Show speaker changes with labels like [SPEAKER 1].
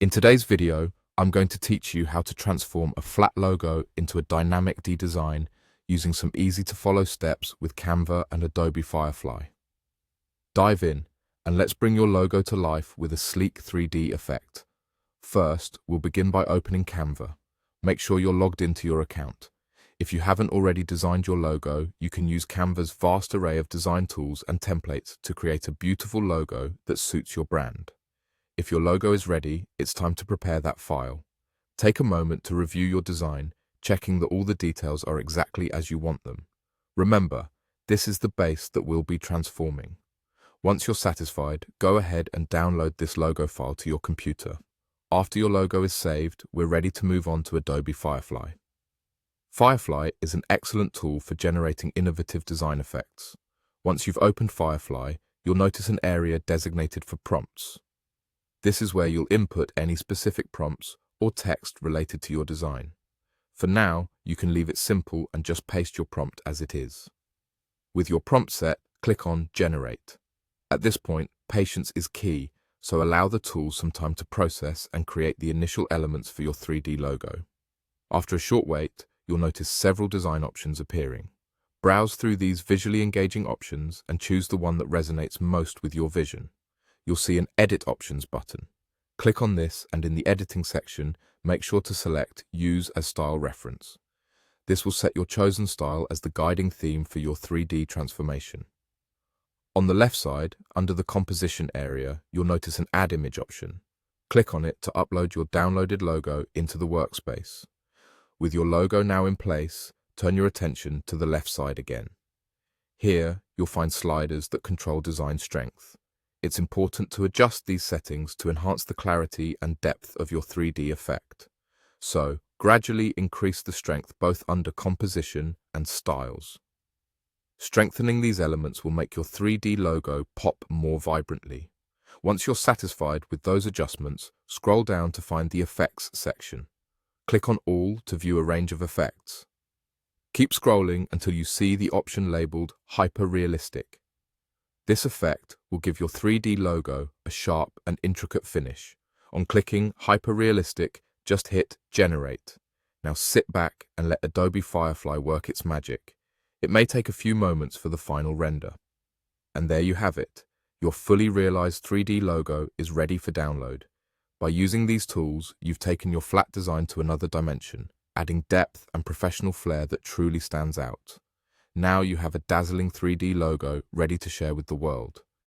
[SPEAKER 1] In today's video, I'm going to teach you how to transform a flat logo into a dynamic design using some easy-to-follow steps with Canva and Adobe Firefly. Dive in, and let's bring your logo to life with a sleek 3D effect. First, we'll begin by opening Canva. Make sure you're logged into your account. If you haven't already designed your logo, you can use Canva's vast array of design tools and templates to create a beautiful logo that suits your brand. If your logo is ready, it's time to prepare that file. Take a moment to review your design, checking that all the details are exactly as you want them. Remember, this is the base that we'll be transforming. Once you're satisfied, go ahead and download this logo file to your computer. After your logo is saved, we're ready to move on to Adobe Firefly. Firefly is an excellent tool for generating innovative design effects. Once you've opened Firefly, you'll notice an area designated for prompts. This is where you'll input any specific prompts or text related to your design. For now, you can leave it simple and just paste your prompt as it is. With your prompt set, click on Generate. At this point, patience is key, so allow the tool some time to process and create the initial elements for your 3D logo. After a short wait, you'll notice several design options appearing. Browse through these visually engaging options and choose the one that resonates most with your vision. You'll see an Edit Options button. Click on this, and in the editing section, make sure to select Use as Style Reference. This will set your chosen style as the guiding theme for your 3D transformation. On the left side, under the Composition area, you'll notice an Add Image option. Click on it to upload your downloaded logo into the workspace. With your logo now in place, turn your attention to the left side again. Here, you'll find sliders that control design strength. It's important to adjust these settings to enhance the clarity and depth of your 3D effect. So, gradually increase the strength both under Composition and Styles. Strengthening these elements will make your 3D logo pop more vibrantly. Once you're satisfied with those adjustments, scroll down to find the Effects section. Click on All to view a range of effects. Keep scrolling until you see the option labeled Hyper-Realistic. This effect will give your 3D logo a sharp and intricate finish. On clicking Hyper-Realistic, just hit Generate. Now sit back and let Adobe Firefly work its magic. It may take a few moments for the final render. And there you have it. Your fully realized 3D logo is ready for download. By using these tools, you've taken your flat design to another dimension, adding depth and professional flair that truly stands out. Now you have a dazzling 3D logo ready to share with the world.